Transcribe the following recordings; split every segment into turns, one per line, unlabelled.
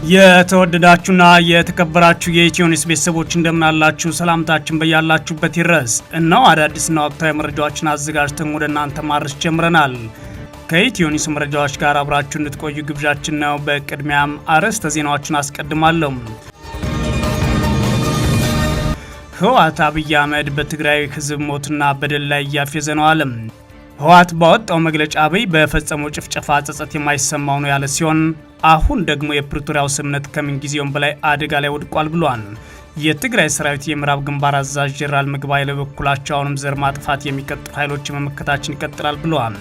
የተወደዳችሁና የተከበራችሁ የኢትዮኒውስ ቤተሰቦች እንደምን አላችሁ? ሰላምታችን በያላችሁበት ይድረስ። እነሆ አዳዲስና ወቅታዊ መረጃዎችን አዘጋጅተን ወደ እናንተ ማድረስ ጀምረናል። ከኢትዮኒውስ መረጃዎች ጋር አብራችሁ እንድትቆዩ ግብዣችን ነው። በቅድሚያም አርዕስተ ዜናዎችን አስቀድማለሁ። ህወሓት አብይ አህመድ በትግራይ ህዝብ ሞትና በደል ላይ እያፌዘ ነው አለ። ህወሓት ባወጣው መግለጫ አብይ በፈጸመው ጭፍጨፋ ጸጸት የማይሰማው ነው ያለ ሲሆን አሁን ደግሞ የፕሪቶሪያው ስምምነት ከምን ጊዜውም በላይ አደጋ ላይ ወድቋል ብሏል። የትግራይ ሰራዊት የምዕራብ ግንባር አዛዥ ጄኔራል ምግባይ ለበኩላቸው አሁንም ዘር ማጥፋት የሚቀጥሉ ኃይሎች መመከታችን ይቀጥላል ብለዋል።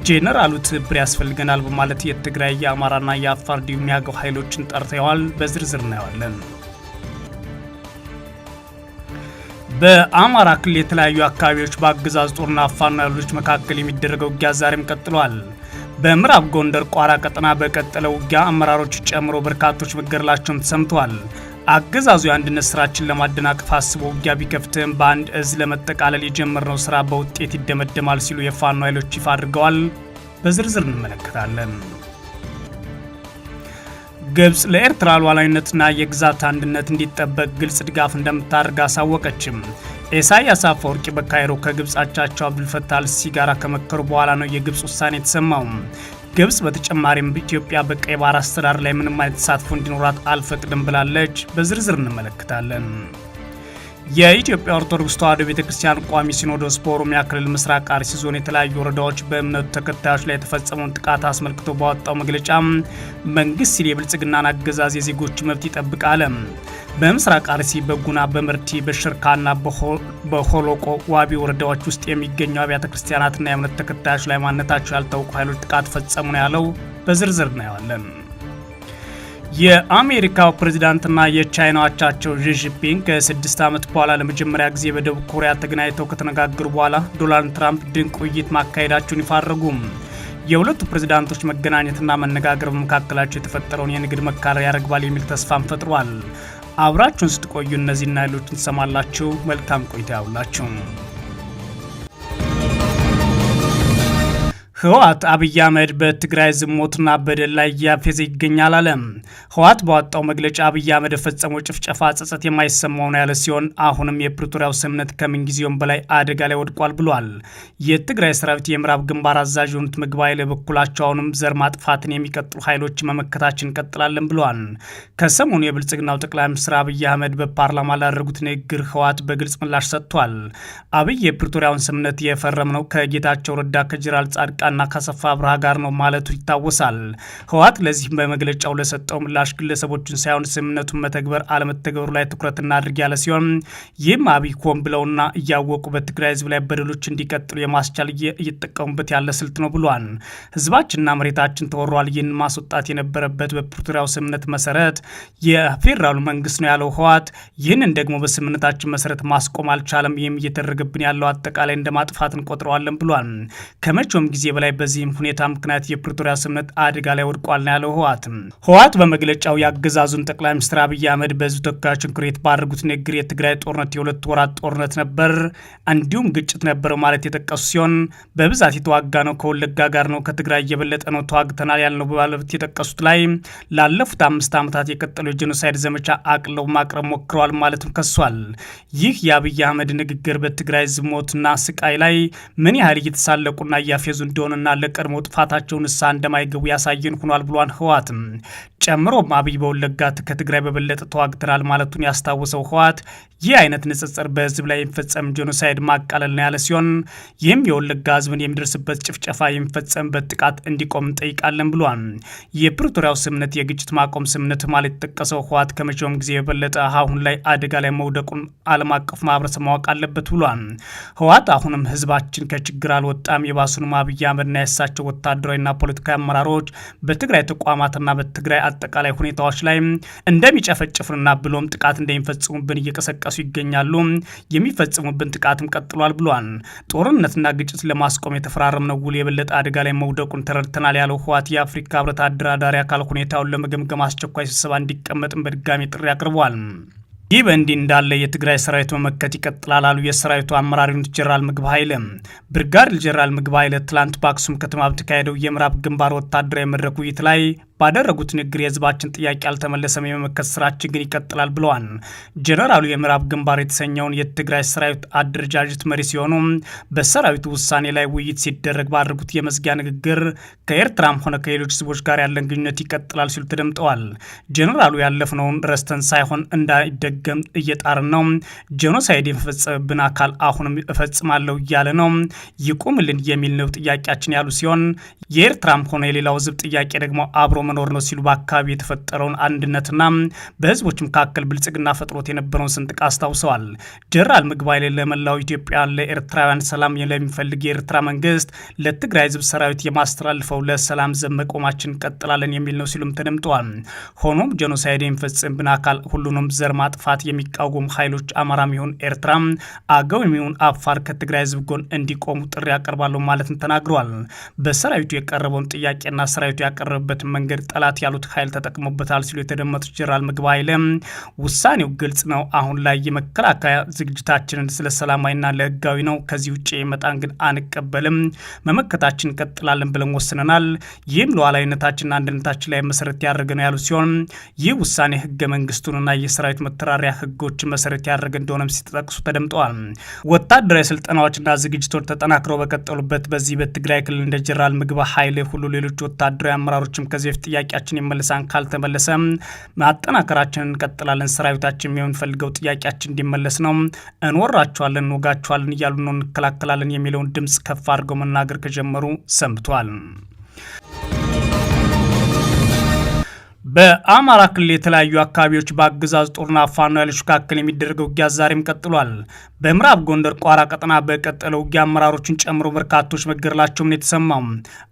ጄኔራሉ ትብብር ያስፈልገናል በማለት የትግራይ የአማራና የአፋር እንዲሁም የአገው ኃይሎችን ጠርተዋል። በዝርዝር እናየዋለን። በአማራ ክልል የተለያዩ አካባቢዎች በአገዛዝ ጦርና ፋኖ ኃይሎች መካከል የሚደረገው ውጊያ ዛሬም ቀጥሏል። በምዕራብ ጎንደር ቋራ ቀጠና በቀጠለው ውጊያ አመራሮች ጨምሮ በርካቶች መገደላቸውም ተሰምቷል። አገዛዙ የአንድነት ስራችን ለማደናቀፍ አስቦ ውጊያ ቢከፍትም በአንድ እዝ ለመጠቃለል የጀመርነው ስራ በውጤት ይደመደማል ሲሉ የፋኖ ኃይሎች ይፋ አድርገዋል። በዝርዝር እንመለከታለን። ግብጽ ለኤርትራ ሉዓላዊነትና የግዛት አንድነት እንዲጠበቅ ግልጽ ድጋፍ እንደምታደርግ አሳወቀችም። ኢሳያስ አፈወርቂ በካይሮ ከግብጽ አቻቸው አብዱልፈታህ አልሲሲ ጋር ከመከሩ በኋላ ነው የግብጽ ውሳኔ የተሰማው። ግብጽ በተጨማሪም በኢትዮጵያ በቀይ ባህር አስተዳደር ላይ ምንም አይነት ተሳትፎ እንዲኖራት አልፈቅድም ብላለች። በዝርዝር እንመለከታለን። የኢትዮጵያ ኦርቶዶክስ ተዋሕዶ ቤተክርስቲያን ቋሚ ሲኖዶስ በኦሮሚያ ክልል ምስራቅ አርሲ ዞን የተለያዩ ወረዳዎች በእምነቱ ተከታዮች ላይ የተፈጸመውን ጥቃት አስመልክቶ ባወጣው መግለጫ መንግስት ሲል የብልጽግናን አገዛዝ የዜጎች መብት ይጠብቃል። በምስራቅ አርሲ በጉና በመርቲ በሽርካና በሆሎቆ ዋቢ ወረዳዎች ውስጥ የሚገኙ አብያተ ክርስቲያናትና የእምነት ተከታዮች ላይ ማንነታቸው ያልታወቁ ኃይሎች ጥቃት ፈጸሙ ነው ያለው። በዝርዝር እናየዋለን። የአሜሪካው ፕሬዝዳንትና የቻይናው አቻቸው ዢ ጂንፒንግ ከ6 ዓመት በኋላ ለመጀመሪያ ጊዜ በደቡብ ኮሪያ ተገናኝተው ከተነጋገሩ በኋላ ዶናልድ ትራምፕ ድንቅ ውይይት ማካሄዳቸውን ይፋ አደረጉ። የሁለቱ ፕሬዝዳንቶች መገናኘትና መነጋገር በመካከላቸው የተፈጠረውን የንግድ መካረር ያረግባል የሚል ተስፋም ፈጥሯል። አብራችሁን ስትቆዩ እነዚህና ሌሎችን ትሰማላችሁ። መልካም ቆይታ ያውላችሁ። ህወሓት አብይ አህመድ በትግራይ ህዝብ ሞትና በደል ላይ እያፌዘ ይገኛል አለ። ህወሓት ባወጣው መግለጫ አብይ አህመድ የፈጸመው ጭፍጨፋ ጸጸት የማይሰማው ነው ያለ ሲሆን አሁንም የፕሪቶሪያው ስምምነት ከምን ጊዜውም በላይ አደጋ ላይ ወድቋል ብሏል። የትግራይ ሰራዊት የምዕራብ ግንባር አዛዥ የሆኑት ምግባይ ለበኩላቸው አሁንም ዘር ማጥፋትን የሚቀጥሉ ኃይሎች መመከታችን እንቀጥላለን ብለዋል። ከሰሞኑ የብልጽግናው ጠቅላይ ሚኒስትር አብይ አህመድ በፓርላማ ላደረጉት ንግግር ህወሓት በግልጽ ምላሽ ሰጥቷል። አብይ የፕሪቶሪያውን ስምምነት የፈረምነው ከጌታቸው ረዳ ከጀነራል ጻድቃን እና ካሰፋ አብርሃ ጋር ነው ማለቱ ይታወሳል። ህወሓት ለዚህ በመግለጫው ለሰጠው ምላሽ ግለሰቦችን ሳይሆን ስምምነቱን መተግበር አለመተግበሩ ላይ ትኩረት እናድርግ ያለ ሲሆን ይህም አብይ ሆን ብለውና እያወቁ በትግራይ ህዝብ ላይ በደሎች እንዲቀጥሉ የማስቻል እየተጠቀሙበት ያለ ስልት ነው ብሏል። ህዝባችንና መሬታችን ተወሯል። ይህን ማስወጣት የነበረበት በፕሪቶሪያው ስምምነት መሰረት የፌዴራሉ መንግስት ነው ያለው ህወሓት ይህንን ደግሞ በስምምነታችን መሰረት ማስቆም አልቻለም። ይህም እየተደረገብን ያለው አጠቃላይ እንደማጥፋት እንቆጥረዋለን ብሏል። ከመቼውም ጊዜ በላይ በዚህም ሁኔታ ምክንያት የፕሪቶሪያ ስምምነት አደጋ ላይ ወድቋል ነው ያለው ህወሓት በመግለጫው ያገዛዙን ጠቅላይ ሚኒስትር አብይ አህመድ በህዝብ ተወካዮች ምክር ቤት ባደረጉት ንግግር የትግራይ ጦርነት የ2 ወራት ጦርነት ነበር፣ እንዲሁም ግጭት ነበረው ማለት የጠቀሱ ሲሆን በብዛት የተዋጋ ነው ከወለጋ ጋር ነው፣ ከትግራይ የበለጠ ነው ተዋግተናል ያልነው ባለበት የጠቀሱት ላይ ላለፉት 5 ዓመታት የቀጠለው የጄኖሳይድ ዘመቻ አቅለው ማቅረብ ሞክረዋል ማለትም ከሷል። ይህ የአብይ አህመድ ንግግር በትግራይ ህዝብ ሞትና ስቃይ ላይ ምን ያህል እየተሳለቁና እያፌዙ እንደሆነና ለቀድሞ ጥፋታቸው ንስሐ እንደማይገቡ ያሳየን ሆኗል ብሏን ህወሓትም ጨምሮም አብይ በወለጋ ከትግራይ በበለጠ ተዋግተናል ማለቱን ያስታወሰው ህወሓት ይህ አይነት ንጽጽር በህዝብ ላይ የሚፈጸም ጄኖሳይድ ማቃለል ነው ያለ ሲሆን ይህም የወለጋ ህዝብን የሚደርስበት ጭፍጨፋ የሚፈጸምበት ጥቃት እንዲቆም እንጠይቃለን ብሏል። የፕሪቶሪያው ስምምነት የግጭት ማቆም ስምምነት ማለት የተጠቀሰው ህወሓት ከመቼውም ጊዜ የበለጠ አሁን ላይ አደጋ ላይ መውደቁን ዓለም አቀፍ ማህበረሰብ ማወቅ አለበት ብሏል። ህወሓት አሁንም ህዝባችን ከችግር አልወጣም፣ የባሱንም አብይ አህመድና የሳቸው ወታደራዊና ፖለቲካዊ አመራሮች በትግራይ ተቋማትና በትግራይ አጠቃላይ ሁኔታዎች ላይ እንደሚጨፈጭፉንና ብሎም ጥቃት እንደሚፈጽሙብን እየቀሰቀሱ ይገኛሉ። የሚፈጽሙብን ጥቃትም ቀጥሏል ብሏል። ጦርነትና ግጭት ለማስቆም የተፈራረምነው ውል የበለጠ አደጋ ላይ መውደቁን ተረድተናል ያለው ህወሓት የአፍሪካ ህብረት አደራዳሪ አካል ሁኔታውን ለመገምገም አስቸኳይ ስብሰባ እንዲቀመጥም በድጋሚ ጥሪ አቅርቧል። ይህ በእንዲህ እንዳለ የትግራይ ሰራዊት መመከት ይቀጥላል አሉ የሰራዊቱ አመራር የሆኑት ጄኔራል ምግባይ ኃይለ። ብርጋዴር ጄኔራል ምግባይ ኃይለ ትላንት በአክሱም ከተማ በተካሄደው የምዕራብ ግንባር ወታደራዊ መድረክ ውይይት ላይ ባደረጉት ንግግር የህዝባችን ጥያቄ አልተመለሰም፣ የመመከት ስራችን ግን ይቀጥላል ብለዋል። ጀነራሉ የምዕራብ ግንባር የተሰኘውን የትግራይ ሰራዊት አደረጃጀት መሪ ሲሆኑ በሰራዊቱ ውሳኔ ላይ ውይይት ሲደረግ ባደረጉት የመዝጊያ ንግግር ከኤርትራም ሆነ ከሌሎች ህዝቦች ጋር ያለን ግንኙነት ይቀጥላል ሲሉ ተደምጠዋል። ጀነራሉ ያለፍነውን ረስተን ሳይሆን እንዳይደገም እየጣርን ነው። ጄኖሳይድ የፈጸመብን አካል አሁንም እፈጽማለሁ እያለ ነው። ይቁምልን የሚል ነው ጥያቄያችን ያሉ ሲሆን የኤርትራም ሆነ የሌላው ህዝብ ጥያቄ ደግሞ አብሮ መኖር ነው ሲሉ በአካባቢ የተፈጠረውን አንድነትና በህዝቦች መካከል ብልጽግና ፈጥሮት የነበረውን ስንጥቅ አስታውሰዋል። ጀነራል ምግባይ ለመላው ኢትዮጵያን ለኤርትራውያን ሰላም ለሚፈልግ የኤርትራ መንግስት ለትግራይ ህዝብ ሰራዊት የማስተላልፈው ለሰላም ዘብ መቆማችን እንቀጥላለን የሚል ነው ሲሉም ተደምጠዋል። ሆኖም ጄኖሳይድ የሚፈጽምብን አካል ሁሉንም ዘር ማጥፋት የሚቃወሙ ኃይሎች አማራም ይሁን ኤርትራ፣ አገው የሚሆን አፋር ከትግራይ ህዝብ ጎን እንዲቆሙ ጥሪ ያቀርባሉ ማለትም ተናግረዋል። በሰራዊቱ የቀረበውን ጥያቄና ሰራዊቱ ያቀረበበትን መንገድ ጠላት ያሉት ኃይል ተጠቅሞበታል ሲሉ የተደመጡት ጀነራል ምግባይ ውሳኔው ግልጽ ነው። አሁን ላይ የመከላከያ ዝግጅታችንን ስለ ሰላማዊና ለህጋዊ ነው። ከዚህ ውጭ የመጣን ግን አንቀበልም። መመከታችን እንቀጥላለን ብለን ወስነናል። ይህም ሉዓላዊነታችንና አንድነታችን ላይ መሰረት ያደረገ ነው ያሉ ሲሆን ይህ ውሳኔ ህገ መንግስቱንና የሰራዊት መተራሪያ ህጎችን መሰረት ያደረገ እንደሆነም ሲጠቅሱ ተደምጠዋል። ወታደራዊ ስልጠናዎችና ዝግጅቶች ተጠናክረው በቀጠሉበት በዚህ በትግራይ ክልል እንደ ጀነራል ምግባይ ኃይል ሁሉ ሌሎች ወታደራዊ አመራሮችም ከዚህ በፊት ጥያቄያችን ይመለሳን፣ ካልተመለሰ ማጠናከራችንን እንቀጥላለን፣ ሰራዊታችን የምንፈልገው ጥያቄያችን እንዲመለስ ነው፣ እንወራቸዋለን፣ እንወጋቸዋለን እያሉ ነው፣ እንከላከላለን የሚለውን ድምፅ ከፍ አድርገው መናገር ከጀመሩ ሰንብቷል። በአማራ ክልል የተለያዩ አካባቢዎች በአገዛዝ ጦርና ፋኖ ኃይሎች መካከል የሚደረገው ውጊያ ዛሬም ቀጥሏል። በምዕራብ ጎንደር ቋራ ቀጠና በቀጠለው ውጊያ አመራሮችን ጨምሮ በርካቶች መገደላቸውም የተሰማው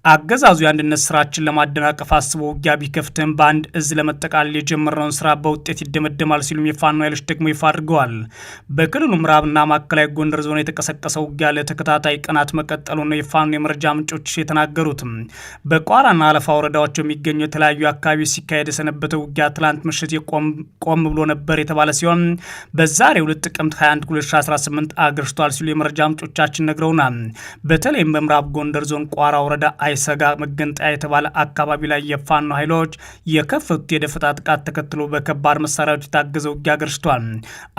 አገዛዙ የአንድነት ስራችን ለማደናቀፍ አስቦ ውጊያ ቢከፍትም በአንድ እዝ ለመጠቃለል የጀመረውን ስራ በውጤት ይደመደማል ሲሉም የፋኖ ኃይሎች ደግሞ ይፋ አድርገዋል። በክልሉ ምዕራብና ማዕከላዊ ጎንደር ዞን የተቀሰቀሰው ውጊያ ለተከታታይ ቀናት መቀጠሉ ነው የፋኖ የመረጃ ምንጮች የተናገሩትም። በቋራና አለፋ ወረዳዎች የሚገኙ የተለያዩ አካባቢዎች ሲካሄድ የሰነበተው ውጊያ ትላንት ምሽት ቆም ብሎ ነበር የተባለ ሲሆን በዛሬው ዕለት ጥቅምት 21 2018 አገርሽቷል ሲሉ የመረጃ ምንጮቻችን ነግረውናል። በተለይም በምዕራብ ጎንደር ዞን ቋራ ወረዳ አይሰጋ መገንጠያ የተባለ አካባቢ ላይ የፋኖ ኃይሎች የከፈቱት የደፈጣ ጥቃት ተከትሎ በከባድ መሳሪያዎች የታገዘ ውጊያ አገርሽቷል።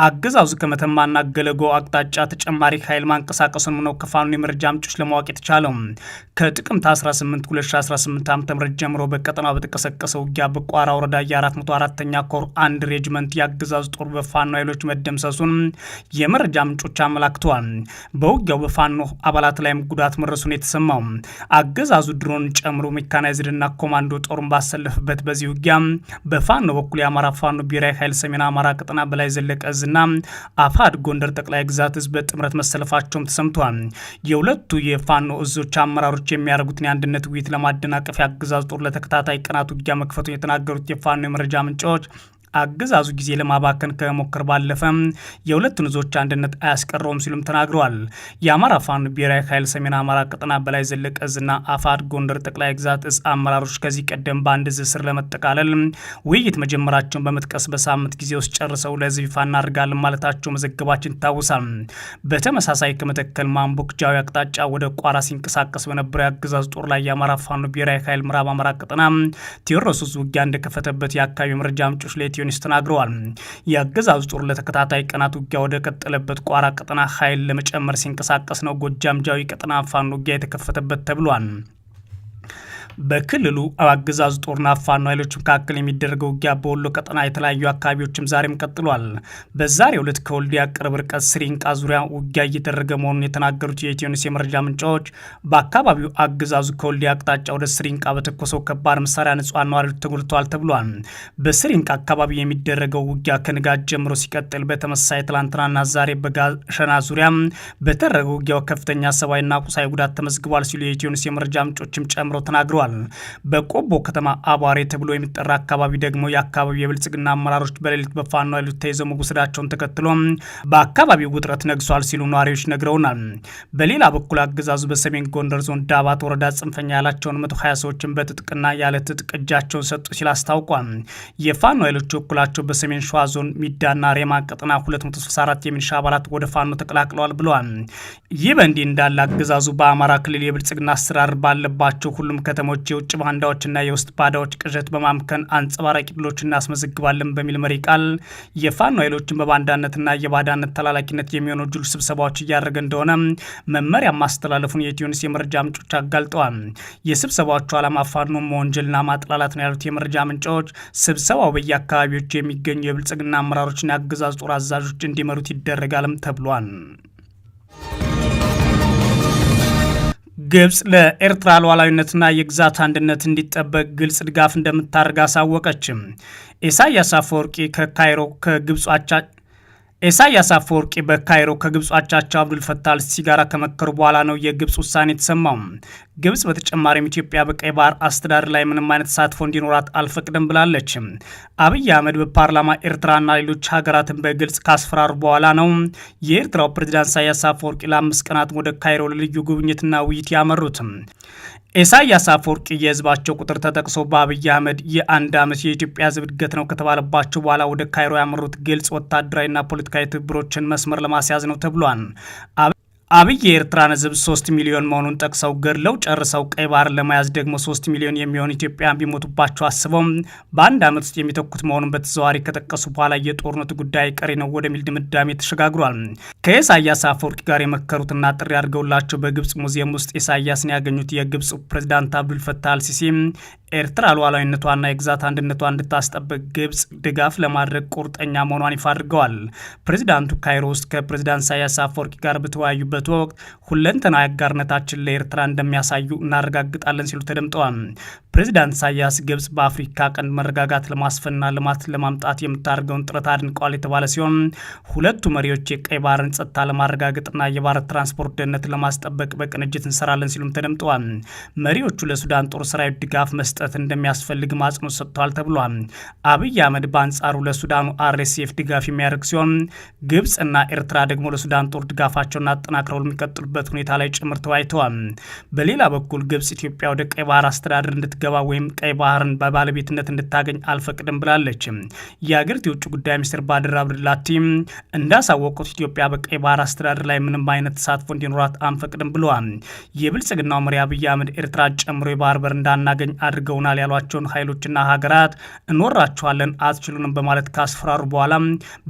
አገዛዙ ከመተማና ገለጎ አቅጣጫ ተጨማሪ ኃይል ማንቀሳቀሱን ነው ከፋኖ የመረጃ ምንጮች ለማወቅ የተቻለው። ከጥቅምት 18 2018 ዓ.ም ጀምሮ በቀጠናው በተቀሰቀሰው ውጊያ ቋራ ወረዳ የ404ኛ ኮር አንድ ሬጅመንት የአገዛዙ ጦር በፋኖ ኃይሎች መደምሰሱን የመረጃ ምንጮች አመላክተዋል። በውጊያው በፋኖ አባላት ላይም ጉዳት መድረሱን የተሰማው አገዛዙ ድሮን ጨምሮ ሜካናይዝድና ኮማንዶ ጦሩን ባሰለፍበት በዚህ ውጊያ በፋኖ በኩል የአማራ ፋኖ ብሔራዊ ኃይል ሰሜን አማራ ቀጠና በላይ ዘለቀ እዝና አፋድ ጎንደር ጠቅላይ ግዛት እዝ በጥምረት መሰለፋቸውም ተሰምተዋል። የሁለቱ የፋኖ እዞች አመራሮች የሚያደርጉትን የአንድነት ውይይት ለማደናቀፍ የአገዛዙ ጦር ለተከታታይ ቀናት ውጊያ መክፈቱን የተናገሩት የፋኖ የመረጃ ምንጮች አገዛዙ ጊዜ ለማባከን ከሞከር ባለፈ የሁለቱን እዞች አንድነት አያስቀረውም ሲሉም ተናግረዋል። የአማራ ፋኖ ብሔራዊ ኃይል ሰሜን አማራ ቀጠና በላይ ዘለቀ እዝና አፋድ ጎንደር ጠቅላይ ግዛት እዝ አመራሮች ከዚህ ቀደም በአንድ እዝ ስር ለመጠቃለል ውይይት መጀመራቸውን በመጥቀስ በሳምንት ጊዜ ውስጥ ጨርሰው ለህዝብ ይፋ እናደርጋለን ማለታቸው መዘገባችን ይታወሳል። በተመሳሳይ ከመተከል ማንቦክ ጃዊ አቅጣጫ ወደ ቋራ ሲንቀሳቀስ በነበረው የአገዛዙ ጦር ላይ የአማራ ፋኖ ብሔራዊ ኃይል ምዕራብ አማራ ቀጠና ቴዎድሮስ ውጊያ እንደከፈተበት የአካባቢ መረጃ ምንጮች ለኢትዮ ኒውስ ተናግረዋል። የአገዛዙ ጦር ለተከታታይ ቀናት ውጊያ ወደ ቀጠለበት ቋራ ቀጠና ኃይል ለመጨመር ሲንቀሳቀስ ነው ጎጃም ጃዊ ቀጠና ፋኖ ውጊያ የተከፈተበት ተብሏል። በክልሉ አገዛዙ ጦርና ፋኖ ኃይሎች መካከል የሚደረገው ውጊያ በወሎ ቀጠና የተለያዩ አካባቢዎችም ዛሬም ቀጥሏል። በዛሬው ዕለት ከወልዲያ ቅርብ ርቀት ስሪንቃ ዙሪያ ውጊያ እየተደረገ መሆኑን የተናገሩት የኢትዮ ኒውስ የመረጃ ምንጮች በአካባቢው አገዛዙ ከወልዲያ አቅጣጫ ወደ ስሪንቃ በተኮሰው ከባድ መሳሪያ ንጹሃን ነዋሪዎች ተጎድተዋል ተብሏል። በስሪንቃ አካባቢ የሚደረገው ውጊያ ከንጋት ጀምሮ ሲቀጥል በተመሳሳይ ትላንትናና ዛሬ በጋሸና ዙሪያ በተደረገው ውጊያው ከፍተኛ ሰብአዊና ቁሳዊ ጉዳት ተመዝግቧል ሲሉ የኢትዮ ኒውስ የመረጃ ምንጮችም ጨምረው ተናግረዋል። በቆቦ ከተማ አቧሬ ተብሎ የሚጠራ አካባቢ ደግሞ የአካባቢው የብልጽግና አመራሮች በሌሊት በፋኖ ኃይሎች ተይዘው መወሰዳቸውን ተከትሎ በአካባቢው ውጥረት ነግሷል ሲሉ ነዋሪዎች ነግረውናል። በሌላ በኩል አገዛዙ በሰሜን ጎንደር ዞን ዳባት ወረዳ ጽንፈኛ ያላቸውን 120 ሰዎችን በትጥቅና ያለ ትጥቅ እጃቸውን ሰጡ ሲል አስታውቋል። የፋኖ ኃይሎች በኩላቸው በሰሜን ሸዋ ዞን ሚዳና ሬማ ቀጠና 264 የሚሊሻ አባላት ወደ ፋኖ ተቀላቅለዋል ብለዋል። ይህ በእንዲህ እንዳለ አገዛዙ በአማራ ክልል የብልጽግና አሰራር ባለባቸው ሁሉም ከተሞች ጀግናዎች የውጭ ባንዳዎችና የውስጥ ባዳዎች ቅዠት በማምከን አንጸባራቂ ድሎች እናስመዘግባለን በሚል መሪ ቃል የፋኖ ኃይሎችን በባንዳነትና የባዳነት ተላላኪነት የሚሆኑ ጅሉ ስብሰባዎች እያደረገ እንደሆነ መመሪያ ማስተላለፉን የኢትዮኒውስ የመረጃ ምንጮች አጋልጠዋል። የስብሰባዎቹ ዓላማ ፋኖ መወንጀልና ማጥላላት ነው ያሉት የመረጃ ምንጮች ስብሰባው በየአካባቢዎቹ የሚገኙ የብልጽግና አመራሮችና የአገዛዝ ጦር አዛዦች እንዲመሩት ይደረጋልም ተብሏል። ግብጽ ለኤርትራ ሉዓላዊነትና የግዛት አንድነት እንዲጠበቅ ግልጽ ድጋፍ እንደምታደርግ አሳወቀችም። ኢሳያስ አፈወርቂ በካይሮ ከግብጽ አቻቸው አብዱል ፈታህ አልሲሲ ጋር ከመከሩ በኋላ ነው የግብጽ ውሳኔ የተሰማው። ግብጽ በተጨማሪም ኢትዮጵያ በቀይ ባህር አስተዳደር ላይ ምንም አይነት ተሳትፎ እንዲኖራት አልፈቅድም ብላለች። አብይ አህመድ በፓርላማ ኤርትራና ሌሎች ሀገራትን በግልጽ ካስፈራሩ በኋላ ነው የኤርትራው ፕሬዝዳንት ኢሳያስ አፈወርቂ ለ5 ቀናት ወደ ካይሮ ለልዩ ጉብኝትና ውይይት ያመሩት። ኢሳያስ አፈወርቂ የህዝባቸው ቁጥር ተጠቅሶ በአብይ አህመድ የ1 ዓመት የኢትዮጵያ ህዝብ እድገት ነው ከተባለባቸው በኋላ ወደ ካይሮ ያመሩት ግልጽ ወታደራዊና ፖለቲካዊ ትብብሮችን መስመር ለማስያዝ ነው ተብሏል። አብይ የኤርትራን ህዝብ 3 ሚሊዮን መሆኑን ጠቅሰው ገድለው ጨርሰው ቀይ ባህር ለመያዝ ደግሞ 3 ሚሊዮን የሚሆን ኢትዮጵያን ቢሞቱባቸው አስበው በ1 ዓመት ውስጥ የሚተኩት መሆኑን በተዘዋዋሪ ከጠቀሱ በኋላ የጦርነቱ ጉዳይ ቀሪ ነው ወደሚል ድምዳሜ ተሸጋግሯል። ከኢሳያስ አፈወርቂ ጋር የመከሩትና ጥሪ አድርገውላቸው በግብጽ ሙዚየም ውስጥ ኢሳያስን ያገኙት የግብጽ ፕሬዝዳንት አብዱል ፈታህ አልሲሲ ኤርትራ ሉዓላዊነቷና የግዛት አንድነቷ እንድታስጠብቅ ግብጽ ድጋፍ ለማድረግ ቁርጠኛ መሆኗን ይፋ አድርገዋል። ፕሬዝዳንቱ ካይሮ ውስጥ ከፕሬዝዳንት ኢሳያስ አፈወርቂ ጋር በተወያዩበት ወቅት ሁለንተናዊ አጋርነታችን ለኤርትራ እንደሚያሳዩ እናረጋግጣለን ሲሉ ተደምጠዋል። ፕሬዝዳንት ኢሳያስ ግብጽ በአፍሪካ ቀንድ መረጋጋት ለማስፈንና ልማት ለማምጣት የምታደርገውን ጥረት አድንቀዋል የተባለ ሲሆን ሁለቱ መሪዎች የቀይ ባህርን ጸጥታ ለማረጋገጥና የባህር ትራንስፖርት ደህንነትን ለማስጠበቅ በቅንጅት እንሰራለን ሲሉም ተደምጠዋል። መሪዎቹ ለሱዳን ጦር ሰራዊት ድጋፍ መስጠት እንደሚያስፈልግ አጽንኦት ሰጥተዋል ተብሏል። አብይ አህመድ በአንጻሩ ለሱዳኑ አርኤስኤፍ ድጋፍ የሚያደርግ ሲሆን ግብጽና ኤርትራ ደግሞ ለሱዳን ጦር ድጋፋቸውን አጠናክረው የሚቀጥሉበት ሁኔታ ላይ ጭምር ተወያይተዋል። በሌላ በኩል ግብጽ ኢትዮጵያ ወደ ቀይ ባህር አስተዳደር እንድትገባ ወይም ቀይ ባህርን በባለቤትነት እንድታገኝ አልፈቅድም ብላለች። የአገሪቱ የውጭ ጉዳይ ሚኒስትር ባድር አብድላቲ እንዳሳወቁት ኢትዮጵያ በቀይ ባህር አስተዳደር ላይ ምንም አይነት ተሳትፎ እንዲኖራት አንፈቅድም ብለዋል። የብልጽግናው መሪ አብይ አህመድ ኤርትራ ጨምሮ የባህር በር እንዳናገኝ አድርገውናል ያሏቸውን ኃይሎችና ሀገራት እንወራቸዋለን፣ አትችሉንም በማለት ካስፈራሩ በኋላ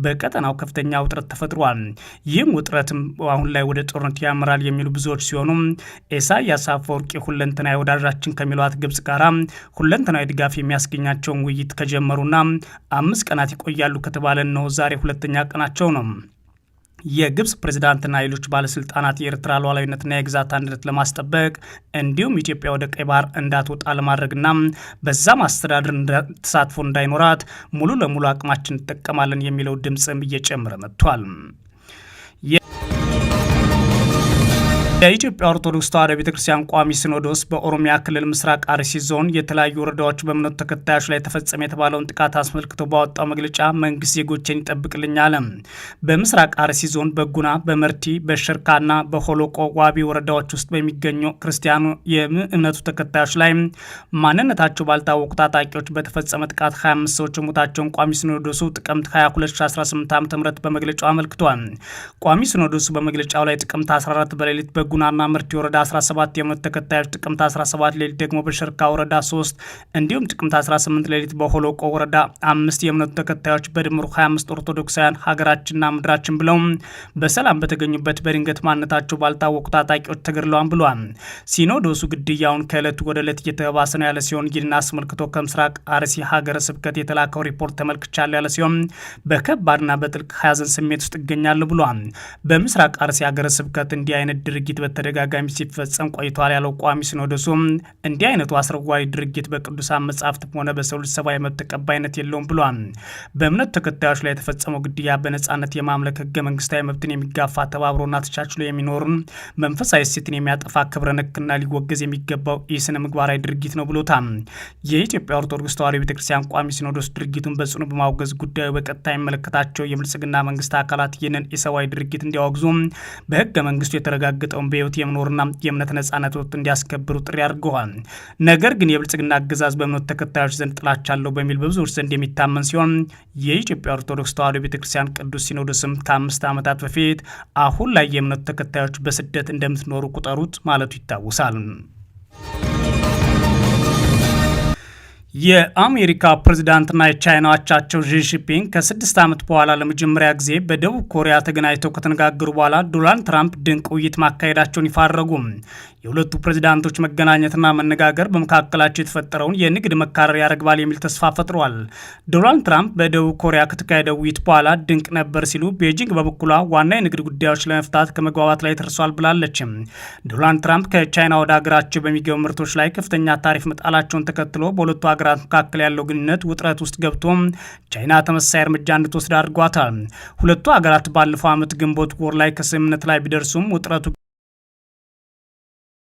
በቀጠናው ከፍተኛ ውጥረት ተፈጥሯል። ይህም ውጥረትም አሁን ላይ ወደ ጦርነት ያመራል የሚሉ ብዙዎች ሲሆኑ ኢሳያስ አፈወርቂ ሁለንተናዊ ወዳጃችን ከሚሏት ግብጽ ጋር ሁለንተናዊ ድጋፍ የሚያስገኛቸውን ውይይት ከጀመሩና 5 ቀናት ይቆያሉ ከተባለ ነው ዛሬ 2ኛ ቀናቸው ነው። የግብጽ ፕሬዝዳንትና ሌሎች ባለስልጣናት የኤርትራ ሉዓላዊነትና የግዛት አንድነት ለማስጠበቅ እንዲሁም ኢትዮጵያ ወደ ቀይ ባህር እንዳትወጣ ለማድረግና በዛም አስተዳደር ተሳትፎ እንዳይኖራት ሙሉ ለሙሉ አቅማችን እንጠቀማለን የሚለው ድምፅም እየጨመረ መጥቷል። የኢትዮጵያ ኦርቶዶክስ ተዋሕዶ ቤተክርስቲያን ቋሚ ሲኖዶስ በኦሮሚያ ክልል ምስራቅ አርሲ ዞን የተለያዩ ወረዳዎች በእምነቱ ተከታዮች ላይ ተፈጸመ የተባለውን ጥቃት አስመልክቶ ባወጣው መግለጫ መንግስት ዜጎችን ይጠብቅልኝ አለ። በምስራቅ አርሲ ዞን በጉና፣ በመርቲ፣ በሸርካና በሆሎቆ ዋቢ ወረዳዎች ውስጥ በሚገኙ ክርስቲያኑ የእምነቱ ተከታዮች ላይ ማንነታቸው ባልታወቁ ታጣቂዎች በተፈጸመ ጥቃት 25 ሰዎች ሞታቸውን ቋሚ ሲኖዶሱ ጥቅምት 22 2018 ዓ.ም በመግለጫው አመልክቷል። ቋሚ ሲኖዶሱ በመግለጫው ላይ ጥቅምት 14 በሌሊት በጉናና መርቲ ወረዳ 17 የእምነት ተከታዮች፣ ጥቅምት 17 ሌሊት ደግሞ በሸርካ ወረዳ 3 እንዲሁም ጥቅምት 18 ሌሊት በሆሎቆ ወረዳ 5 የእምነቱ ተከታዮች በድምሩ 25 ኦርቶዶክሳውያን ሀገራችንና ምድራችን ብለው በሰላም በተገኙበት በድንገት ማንነታቸው ባልታወቁ ታጣቂዎች ተገድለዋል ብሏል። ሲኖዶሱ ግድያውን ከዕለት ወደ ዕለት እየተባባሰ ነው ያለ ሲሆን ይህን አስመልክቶ ከምስራቅ አርሲ ሀገረ ስብከት የተላከው ሪፖርት ተመልክቻለሁ ያለ ሲሆን በከባድና በጥልቅ ሀዘን ስሜት ውስጥ ይገኛሉ ብሏል። በምስራቅ አርሲ ሀገረ ስብከት እንዲህ አይነት ድርጊት በተደጋጋሚ ሲፈጸም ቆይቷል ያለው ቋሚ ሲኖዶሱ እንዲህ አይነቱ አስረዋሪ ድርጊት በቅዱሳን መጻሕፍትም ሆነ በሰው ልጅ ሰብአዊ መብት ተቀባይነት የለውም ብሏል። በእምነቱ ተከታዮች ላይ የተፈጸመው ግድያ በነጻነት የማምለክ ህገ መንግስታዊ መብትን የሚጋፋ ተባብሮና ተቻችሎ የሚኖርን መንፈሳዊ እሴትን የሚያጠፋ ክብረ ነክና ሊወገዝ የሚገባው የስነ ምግባራዊ ድርጊት ነው ብሎታል። የኢትዮጵያ ኦርቶዶክስ ተዋሕዶ ቤተክርስቲያን ቋሚ ሲኖዶስ ድርጊቱን በጽኑ በማውገዝ ጉዳዩ በቀጥታ የሚመለከታቸው የብልጽግና መንግስት አካላት ይህንን ኢሰብአዊ ድርጊት እንዲያወግዙ በህገ መንግስቱ የተረጋገጠውን በህይወት የመኖርና የእምነት ነጻነት ወቅት እንዲያስከብሩ ጥሪ አድርገዋል። ነገር ግን የብልጽግና አገዛዝ በእምነቱ ተከታዮች ዘንድ ጥላቻ አለው በሚል በብዙዎች ዘንድ የሚታመን ሲሆን የኢትዮጵያ ኦርቶዶክስ ተዋሕዶ ቤተክርስቲያን ቅዱስ ሲኖዶስም ከ5 ዓመታት በፊት አሁን ላይ የእምነቱ ተከታዮች በስደት እንደምትኖሩ ቁጠሩት ማለቱ ይታወሳል። የአሜሪካ ፕሬዝዳንትና የቻይና አቻቸው ዢ ጂንፒንግ ከ6 ዓመት በኋላ ለመጀመሪያ ጊዜ በደቡብ ኮሪያ ተገናኝተው ከተነጋገሩ በኋላ ዶናልድ ትራምፕ ድንቅ ውይይት ማካሄዳቸውን ይፋ አደረጉ። የሁለቱ ፕሬዝዳንቶች መገናኘትና መነጋገር በመካከላቸው የተፈጠረውን የንግድ መካረር ያረግባል የሚል ተስፋ ፈጥሯል። ዶናልድ ትራምፕ በደቡብ ኮሪያ ከተካሄደው ውይይት በኋላ ድንቅ ነበር ሲሉ፣ ቤጂንግ በበኩሏ ዋና የንግድ ጉዳዮች ለመፍታት ከመግባባት ላይ ተደርሷል ብላለች። ዶናልድ ትራምፕ ከቻይና ወደ ሀገራቸው በሚገቡ ምርቶች ላይ ከፍተኛ ታሪፍ መጣላቸውን ተከትሎ በሁለቱ ሀገራት መካከል ያለው ግንኙነት ውጥረት ውስጥ ገብቶ ቻይና ተመሳሳይ እርምጃ እንድትወስድ አድርጓታል። ሁለቱ ሀገራት ባለፈው ዓመት ግንቦት ወር ላይ ከስምምነት ላይ ቢደርሱም ውጥረቱ